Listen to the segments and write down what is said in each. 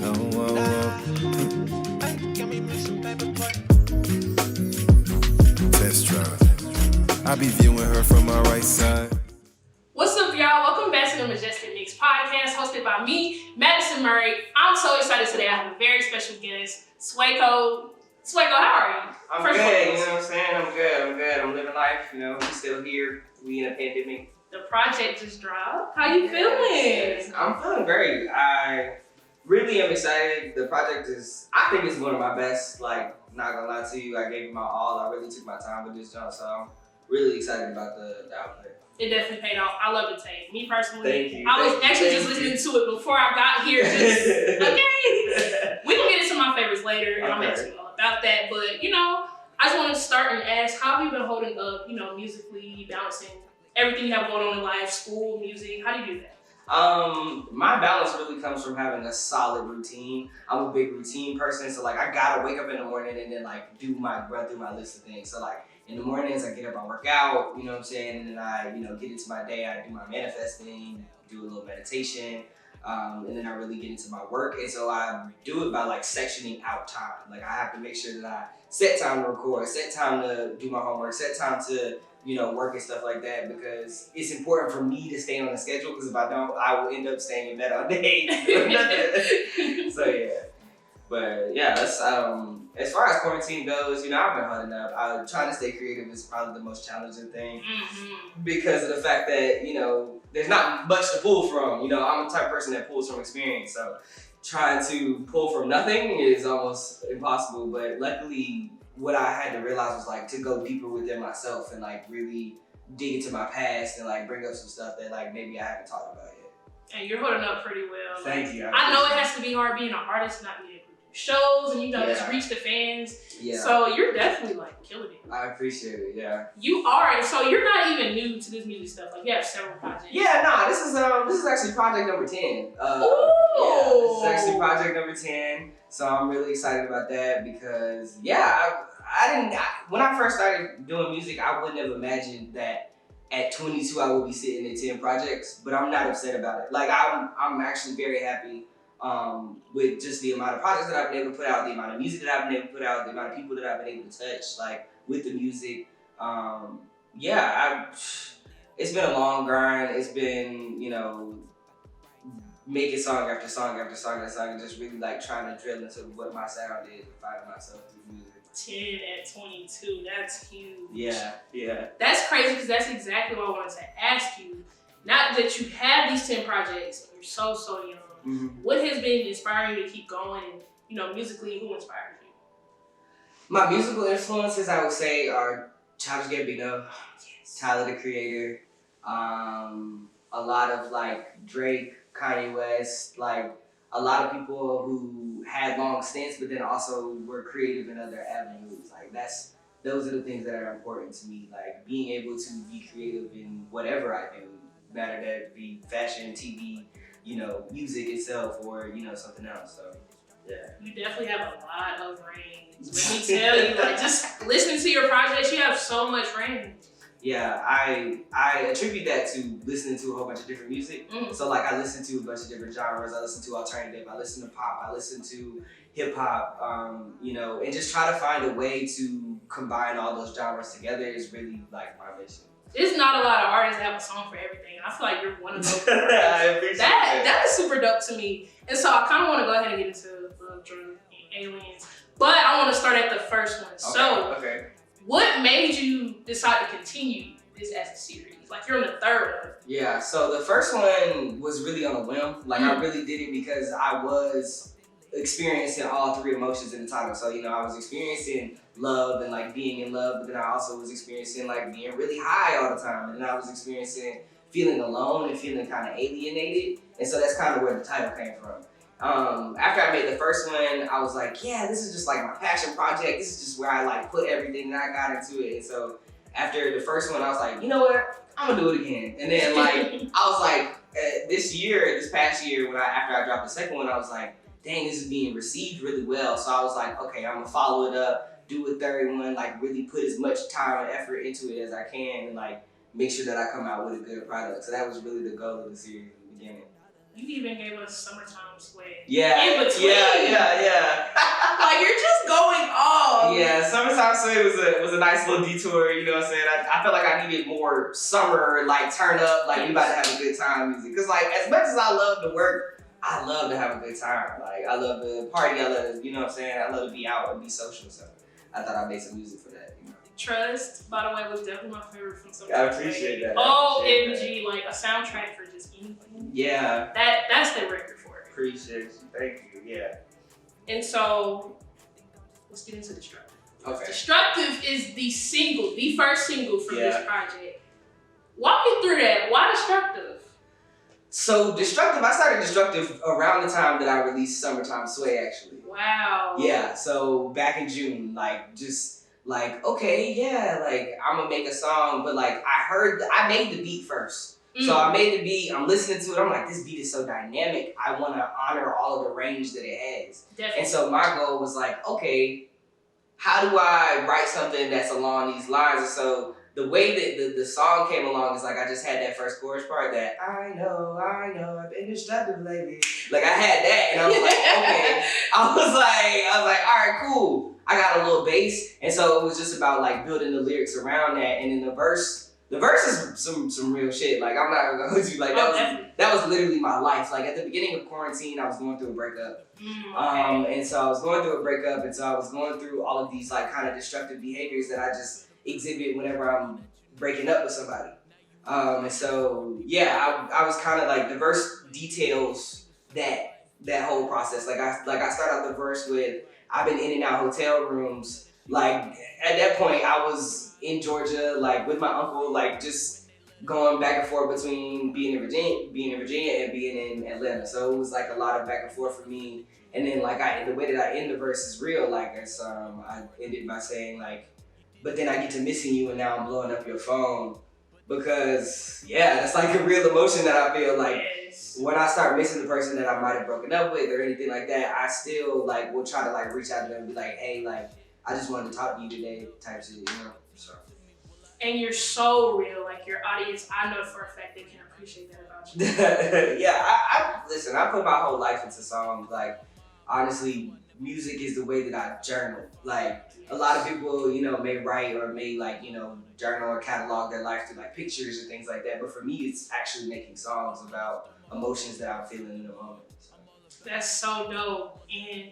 Test drive. I be viewing her from my right side. What's up, y'all? Welcome back to the Majestic Mix podcast, hosted by me, Madison Murray. I'm so excited today. I have a very special guest, Swaco. Swaco, how are you? I'm good, you know what I'm saying? I'm good. I'm living life, you know, we still here. We in a pandemic. The project just dropped. How you feeling? Yes. I'm feeling great. I really am excited. The project I think it's one of my best. Like, not gonna lie to you, I gave it my all. I really took my time with this jump, so I'm really excited about the output. It definitely paid off. I love the tape. Me personally, Thank you. I was actually just listening to it before I got here. Okay. We can get into my favorites later, and I'm asking you all about that. But, you know, I just want to start and ask, how have you been holding up, you know, musically, balancing everything you have going on in life, school, music? How do you do that? My balance really comes from having a solid routine. I'm a big routine person, so like I gotta wake up in the morning and then like run through my list of things. So like in the mornings I get up, I work out, you know what I'm saying, and then I, you know, get into my day, I do my manifesting, do a little meditation, and then I really get into my work. And so I do it by like sectioning out time. Like I have to make sure that I set time to record, set time to do my homework, set time to, you know, work and stuff like that, because it's important for me to stay on the schedule, because if I don't, I will end up staying in bed all day. So yeah. But yeah, that's as far as quarantine goes, you know, I've been hunting up. I'm trying to stay creative is probably the most challenging thing, because of the fact that, you know, there's not much to pull from. You know, I'm the type of person that pulls from experience, so trying to pull from nothing is almost impossible. But luckily, what I had to realize was like to go deeper within myself and like really dig into my past and like bring up some stuff that like maybe I haven't talked about yet. And you're holding up pretty well. Thank you. I know it has to be hard being an artist, not being able to do shows and, you know, just reach the fans. Yeah. So you're definitely like killing it. I appreciate it. Yeah. You are, and so you're not even new to this music stuff. Like you have several projects. Yeah. Nah. This is actually project number 10. Ooh. Yeah. This is actually project number 10. So I'm really excited about that because when I first started doing music, I wouldn't have imagined that at 22 I would be sitting at 10 projects, but I'm not upset about it. Like I'm actually very happy with just the amount of projects that I've been able to put out, the amount of music that I've been able to put out, the amount of people that I've been able to touch, like with the music. It's been a long grind. It's been, you know, making song after song after song after song and just really like trying to drill into what my sound is and finding myself through music. 10 at 22, that's huge. Yeah. That's crazy, because that's exactly what I wanted to ask you. Not that you have these 10 projects and you're so young. Mm-hmm. What has been inspiring you to keep going, and, you know, musically, who inspires you? My musical influences, I would say, are Childish Gambino, Tyler the Creator, a lot of like Drake, Kanye West, like a lot of people who had long stints, but then also were creative in other avenues. Like those are the things that are important to me. Like being able to be creative in whatever I do, matter that be fashion, TV, you know, music itself, or, you know, something else. So yeah. You definitely have a lot of range. Let me tell you, like just listening to your projects, you have so much range. Yeah, I attribute that to listening to a whole bunch of different music. Mm-hmm. So like I listen to a bunch of different genres. I listen to alternative, I listen to pop, I listen to hip hop, you know, and just try to find a way to combine all those genres together is really like my mission. There's not a lot of artists that have a song for everything, and I feel like you're one of those. I appreciate that is super dope to me. And so I kind of want to go ahead and get into Love, Drug, and Aliens, but I want to start at the first one. Okay. What made you decide to continue this as a series? Like, you're on the third one. Yeah, so the first one was really on a whim. Like, I really did it because I was experiencing all three emotions in the title. So, you know, I was experiencing love and like being in love, but then I also was experiencing like being really high all the time. And then I was experiencing feeling alone and feeling kind of alienated. And so that's kind of where the title came from. After I made the first one, I was like, yeah, this is just like my passion project. This is just where I like put everything that I got into it. And so after the first one, I was like, you know what? I'm gonna do it again. And then like, I was like, this past year, after I dropped the second one, I was like, dang, this is being received really well. So I was like, okay, I'm gonna follow it up, do a third one, like really put as much time and effort into it as I can, and like make sure that I come out with a good product. So that was really the goal of the series in the beginning. you even gave us Summertime Sway. Yeah. In between. Yeah. Like, you're just going off. Yeah, Summertime Sway was a nice little detour, you know what I'm saying? I felt like I needed more summer, like, turn up, like, we about to have a good time music. Because, like, as much as I love to work, I love to have a good time. Like, I love to party, I love to, you know what I'm saying? I love to be out and be social, so I thought I'd make some music for that, you know? Trust, by the way, was definitely my favorite from Summer. I appreciate that. OMG, like a soundtrack for just anything. Yeah. That's the record for it. Appreciate you. Thank you. Yeah. And so, let's get into Destructive. Okay. Destructive is the first single from Yeah. this project. Walk me through that. Why Destructive? So Destructive, I started Destructive around the time that I released Summertime Sway, actually. Wow. Yeah, so back in June, like, just like, okay, yeah, like, I'm gonna make a song, but like, I made the beat first. So I made the beat, I'm listening to it, I'm like, this beat is so dynamic, I wanna honor all of the range that it has. Definitely. And so my goal was like, okay, how do I write something that's along these lines? And so the way that the song came along is like, I just had that first chorus part that, I know, I've been destructive lately. Like, I had that, and I was like, okay. I was like, all right, cool. I got a little bass, and so it was just about like building the lyrics around that, and then the verse is some real shit. Like, I'm not gonna hold you, like, that was literally my life. Like, at the beginning of quarantine, I was going through a breakup. And so I was going through a breakup, and so I was going through all of these like kind of destructive behaviors that I just exhibit whenever I'm breaking up with somebody. And so yeah, I was kind of like, the verse details that whole process. Like I start out the verse with, I've been in and out hotel rooms. Like, at that point, I was in Georgia, like with my uncle, like just going back and forth between being in Virginia and being in Atlanta. So it was like a lot of back and forth for me. And then like the way that I end the verse is real. Like, it's I ended by saying like, but then I get to missing you and now I'm blowing up your phone. Because yeah, that's like a real emotion that I feel like. When I start missing the person that I might have broken up with or anything like that, I still like will try to like reach out to them and be like, hey, like, I just wanted to talk to you today, type shit, you know? So. And you're so real, like your audience, I know for a fact they can appreciate that about you. Yeah, I listen, I put my whole life into songs. Like, honestly, music is the way that I journal. Like, a lot of people, you know, may write or may like, you know, journal or catalog their life through like pictures and things like that. But for me, it's actually making songs about emotions that I'm feeling in the moment. So. That's so dope. And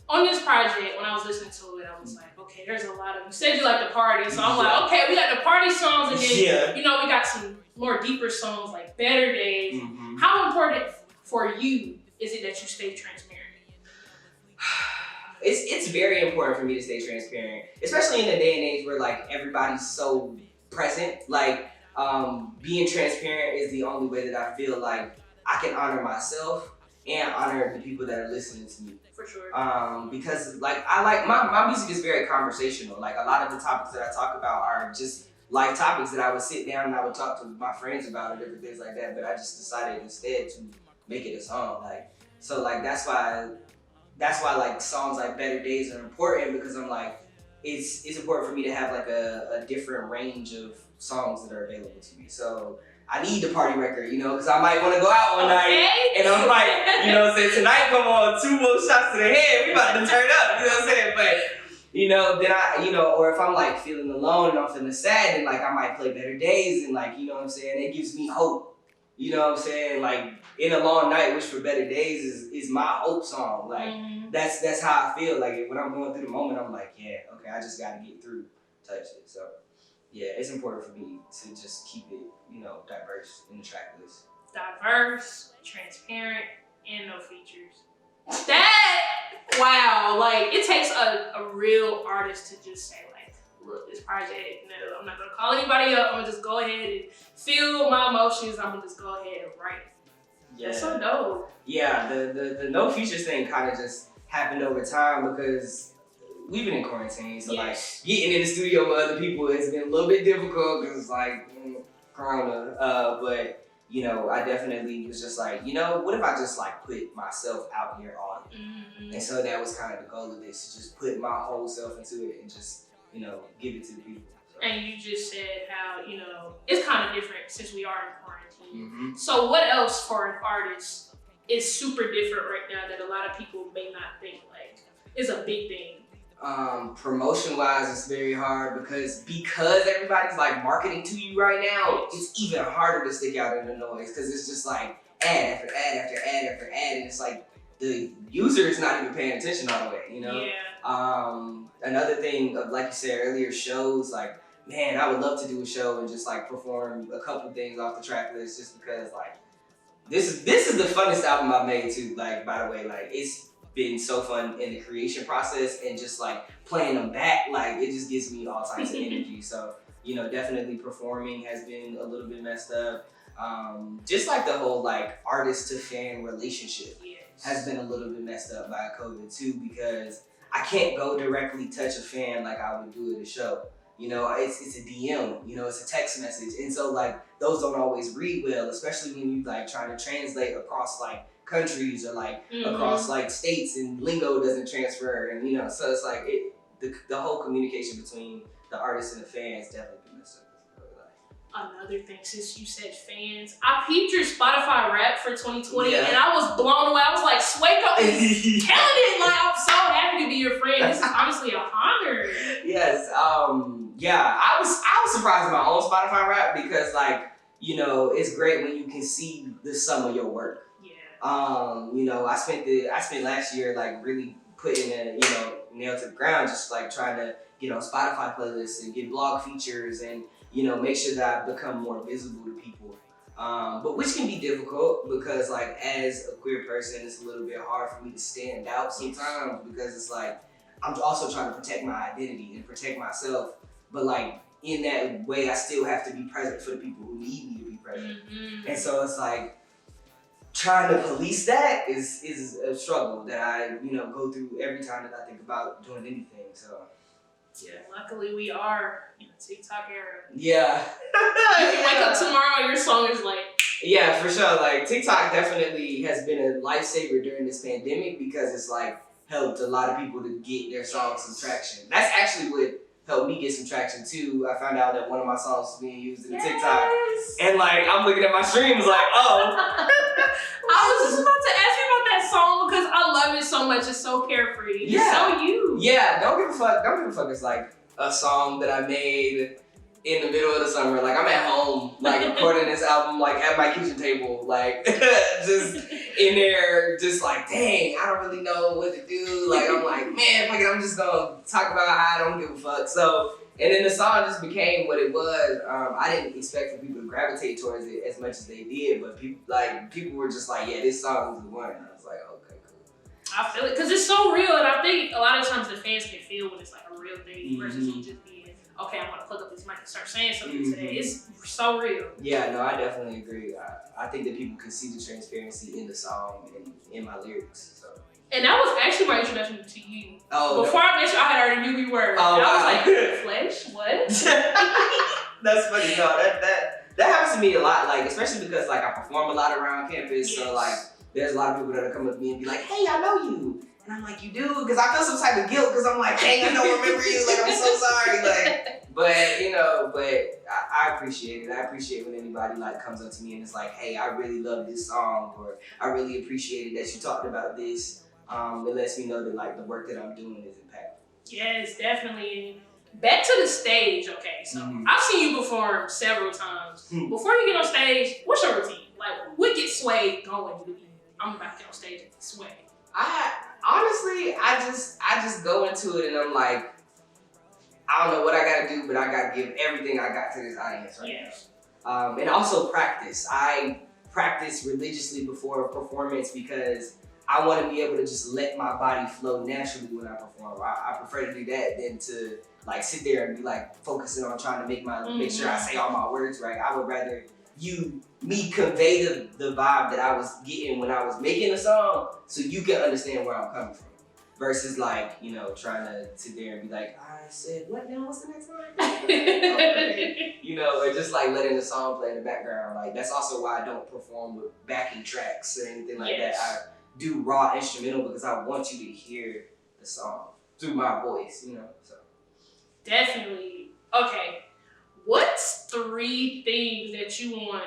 on this project, when I was listening to it, I was like, okay, there's a lot of, you said you like to party, so I'm like, okay, we got the party songs, and then, you know, we got some more deeper songs like Better Days. Mm-hmm. How important for you is it that you stay transparent? It's very important for me to stay transparent, especially in a day and age where like everybody's so present. Like, being transparent is the only way that I feel like I can honor myself and honor the people that are listening to me. For sure. Because like my music is very conversational. Like, a lot of the topics that I talk about are just life topics that I would sit down and I would talk to my friends about and different things like that. But I just decided instead to make it a song. Like, so like that's why like songs like Better Days are important, because I'm like, it's important for me to have like a different range of songs that are available to me. So I need the party record, you know, because I might want to go out one night, and I'm like, you know what I'm saying, tonight come on, 2 more shots to the head, we about to turn up, you know what I'm saying? But, you know, then I, you know, or if I'm like feeling alone and I'm feeling sad, then like I might play Better Days, and like, you know what I'm saying, it gives me hope, you know what I'm saying? Like, In a Long Night, Wish for Better Days is my hope song. Like, that's how I feel. Like, when I'm going through the moment, I'm like, yeah, okay, I just got to get through type shit. So, yeah, it's important for me to just keep it, you know, diverse in the track list. Diverse, transparent, and no features. That, wow, like, it takes a real artist to just say, like, look, this project, no, I'm not going to call anybody up. I'm going to just go ahead and feel my emotions. I'm going to just go ahead and write. Yeah. That's so dope. Yeah, the no features thing kind of just happened over time because we've been in quarantine. So, like, getting in the studio with other people has been a little bit difficult because, like, Corona. But, you know, I definitely was just like, you know, what if I just, like, put myself out here on it? And so that was kind of the goal of this, to just put my whole self into it and just, you know, give it to the people. So. And you just said how, you know, it's kind of different since we are in quarantine. So what else for an artist is super different right now that a lot of people may not think like is a big thing? Promotion wise, it's very hard because everybody's like marketing to you right now. It's even harder to stick out in the noise because it's just like ad after ad after ad after ad, and it's like the user is not even paying attention all the way, you know. Another thing, like you said earlier, shows like, man, I would love to do a show and just like perform a couple things off the track list, just because like this is the funnest album I've made too. Like, by the way, like it's been so fun in the creation process, and just like playing them back, like it just gives me all types of energy. So, you know, definitely performing has been a little bit messed up. Just like the whole like artist to fan relationship has been a little bit messed up by COVID too, because I can't go directly touch a fan like I would do at a show. You know, it's a DM, you know, it's a text message. And so like those don't always read well, especially when you like trying to translate across like countries or like across like states, and lingo doesn't transfer, and you know, so it's like the whole communication between the artist and the fans definitely been messed up. Another thing, since you said fans, I peeped your Spotify rap for 2020 and I was blown away. I was like, Swaco is killing it. Like, I'm so happy to be your friend. This is honestly an honor. Yes. Yeah, I was surprised at my own Spotify rap because, like, you know, it's great when you can see the sum of your work. Yeah. You know, I spent last year like really putting a, you know, nail to the ground, just like trying to get on Spotify playlists and get blog features and, you know, make sure that I become more visible to people. But which can be difficult because like as a queer person, it's a little bit hard for me to stand out sometimes because it's like, I'm also trying to protect my identity and protect myself. But like in that way, I still have to be present for the people who need me to be present. And so it's like, trying to police that is a struggle that I, you know, go through every time that I think about doing anything. So, yeah. Luckily, we are in a TikTok era. Yeah. You can wake up tomorrow and your song is like. Yeah, for sure. Like TikTok definitely has been a lifesaver during this pandemic because it's like helped a lot of people to get their songs some traction. That's actually what helped me get some traction too. I found out that one of my songs was being used in TikTok, and like I'm looking at my streams like, oh. I was just about to ask you about that song because I love it so much. It's so carefree. It's so you. Yeah, don't give a fuck. Don't give a fuck. It's like a song that I made in the middle of the summer. Like I'm at home, like recording this album, like at my kitchen table, like just in there, just like, dang, I don't really know what to do. Like I'm like, man, fuck it, I'm just gonna talk about how I don't give a fuck. So, and then the song just became what it was. I didn't expect for people to gravitate towards it as much as they did, but people were just like, yeah, this song is the one. And I was like, okay, cool. I feel it because it's so real, and I think a lot of times the fans can feel when it's like a real thing versus you just being, okay, I'm gonna plug up this mic and start saying something today. It's so real. Yeah, no, I definitely agree. I think that people can see the transparency in the song and in my lyrics. So. And that was actually my introduction to you. Oh, before I met you, I had already knew who you were. Oh, and I was like, Flesh? What? That's funny. No, that happens to me a lot. Like, especially because like I perform a lot around campus. Yes. So like, there's a lot of people that come up to me and be like, "Hey, I know you," and I'm like, "You do?" Because I feel some type of guilt because I'm like, "Dang, I don't remember you. Like, I'm so sorry." Like, but you know, I appreciate it. I appreciate when anybody like comes up to me and is like, "Hey, I really love this song," or "I really appreciated that you talked about this." It lets me know that like the work that I'm doing is impactful. Yes, definitely. Back to the stage, okay. So I've seen you perform several times. Before you get on stage, what's your routine? Like, what gets Sway going? I'm about to get on stage and Sway. I just go into it and I'm like, I don't know what I gotta do, but I gotta give everything I got to this audience right now. And also practice. I practice religiously before a performance because I want to be able to just let my body flow naturally when I perform. I prefer to do that than to like sit there and be like focusing on trying to make sure I say all my words right. I would rather me convey the vibe that I was getting when I was making the song so you can understand where I'm coming from. Versus like, you know, trying to sit there and be like, I said, what now? What's the next line? Okay. You know, or just like letting the song play in the background. Like that's also why I don't perform with backing tracks or anything like that. I do raw instrumental because I want you to hear the song through my voice, you know. So definitely. Okay. What's 3 things that you want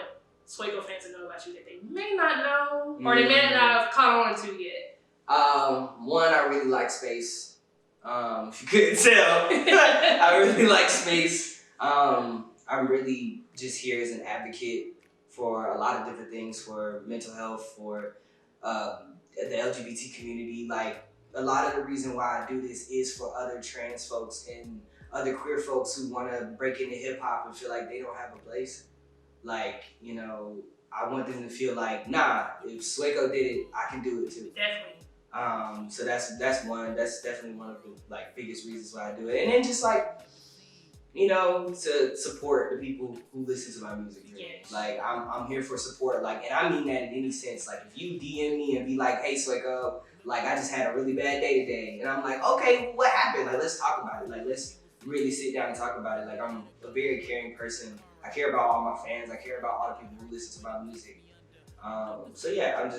Swaco fans to know about you that they may not know or they may not have caught on to yet? One, I really like space. If you couldn't tell, I really like space. I'm really just here as an advocate for a lot of different things, for mental health, for the LGBT community. Like, a lot of the reason why I do this is for other trans folks and other queer folks who want to break into hip hop and feel like they don't have a place. Like, you know, I want them to feel like, nah, if Swaco did it, I can do it too. Definitely. So that's one. That's definitely one of the like biggest reasons why I do it. And then just like, you know, to support the people who listen to my music. Really. Yes. Like, I'm here for support. Like, and I mean that in any sense. Like, if you DM me and be like, hey, Swaco, like, I just had a really bad day today, and I'm like, okay, what happened? Like, let's talk about it. Like, let's really sit down and talk about it. Like, I'm a very caring person. I care about all my fans. I care about all the people who listen to my music. So yeah,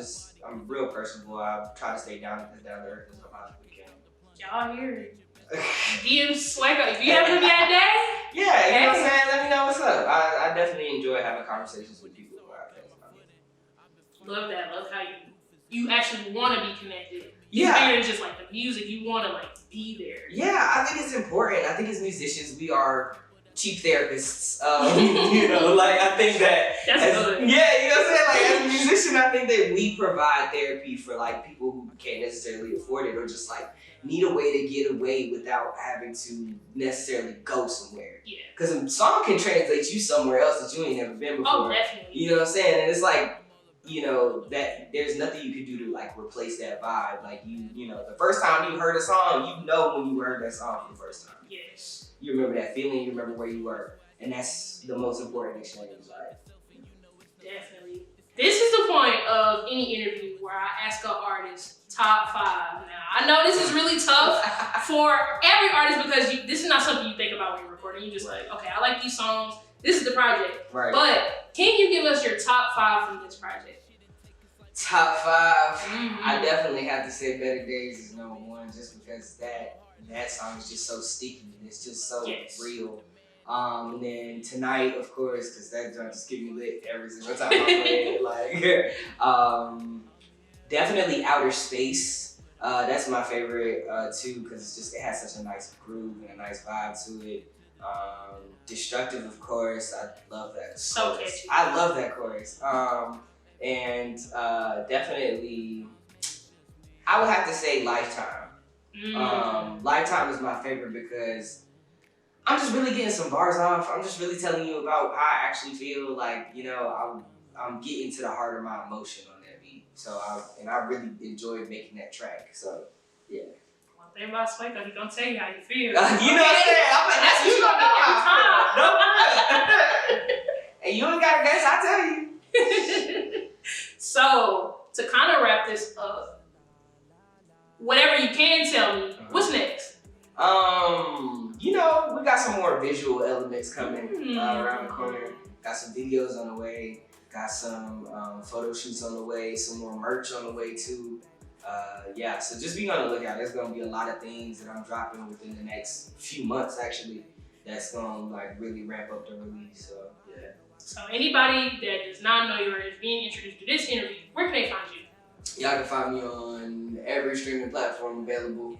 I'm real personable. I try to stay down to earth as I possibly can. Y'all hear it. DM Swaco. If you have a bad day, yeah, you know what I'm saying? Let me know what's up. I definitely enjoy having conversations with people who are fans about music. Love that. Love how you actually want to be connected. Yeah. Bigger than just like the music. You want to like be there. Yeah, I think it's important. I think as musicians, we are cheap therapists. You know, like, I think that. That's good. Yeah, you know what I'm saying? Like, as a musician, I think that we provide therapy for like people who can't necessarily afford it or just like need a way to get away without having to necessarily go somewhere. Yeah. Because a song can translate you somewhere else that you ain't never been before. Oh, definitely. You know what I'm saying? And it's like, you know, that there's nothing you can do to like replace that vibe. Like, you know, the first time you heard a song, you know when you heard that song for the first time. Yes. You remember that feeling, you remember where you were. And that's the most important exchange in life. Definitely. This is the point of any interview where I ask an artist top 5. Now, I know this is really tough for every artist because this is not something you think about when you're recording. You just like, okay, I like these songs. This is the project. Right. But can you give us your top 5 from this project? Top 5. Mm-hmm. I definitely have to say Better Days is number 1 just because that song is just so sticky. It's just so real. And then Tonight, of course, because that joint just get me lit every single time I play it. Like, definitely Outer Space. That's my favorite too, because it has such a nice groove and a nice vibe to it. Destructive, of course. I love that. So catchy. I love that chorus. And definitely, I would have to say Lifetime. Lifetime is my favorite because I'm just really getting some bars off. I'm just really telling you about how I actually feel. Like, you know, I'm getting to the heart of my emotion on that beat. So I really enjoyed making that track. So yeah. One thing about Swaco, he gonna tell you how you feel. You know what I'm saying? That's you gonna know how I feel. No. And you ain't got to guess. I tell you. So to kind of wrap this up, whatever you can tell me, what's next? You know, we got some more visual elements coming around the corner. Got some videos on the way. Got some photo shoots on the way. Some more merch on the way too. Yeah, so just be on the lookout. There's gonna be a lot of things that I'm dropping within the next few months actually. That's gonna like really ramp up the release. So yeah. So anybody that does not know you or is being introduced to this interview, where can they find you? Y'all can find me on every streaming platform available.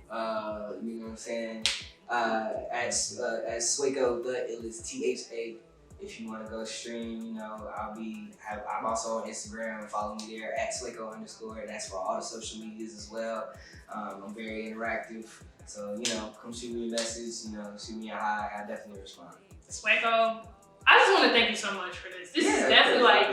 You know what I'm saying? At Swaco, the illest THA. If you want to go stream, you know, I'm also on Instagram. Follow me there at Swaco_. And that's for all the social medias as well. I'm very interactive. So, you know, come shoot me a message, you know, shoot me a hi. I definitely respond. Swaco, I just want to thank you so much for this. This is definitely like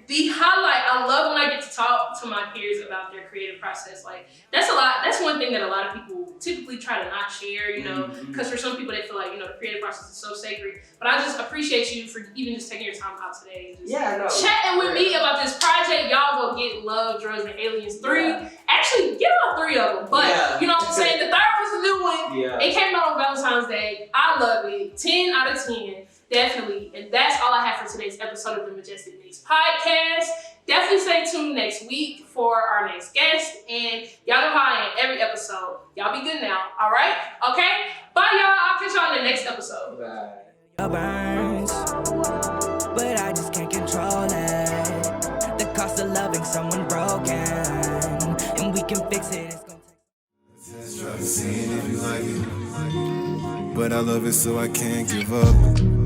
the highlight. I love when I get to talk to my peers about their creative process. Like, that's a lot. That's one thing that a lot of people typically try to not share, you know, because for some people they feel like, you know, the creative process is so sacred. But I just appreciate you for even just taking your time out today and just chatting with me about this project. Y'all go get Love, Drugs, and Aliens 3. Yeah. Actually, get all 3 of them. But you know what I'm saying? The 3rd was a new one. Yeah. It came out on Valentine's Day. I love it. 10 out of 10. Definitely. And that's all I have for today's episode of the Majestic Mix podcast. Definitely stay tuned next week for our next guest. And y'all know how I am every episode. Y'all be good now. All right? Okay? Bye, y'all. I'll catch y'all in the next episode. Bye. Burns, but I just can't control it. having someone broken, and we can fix it. Just try to see if you like it. But I love it so I can't give up.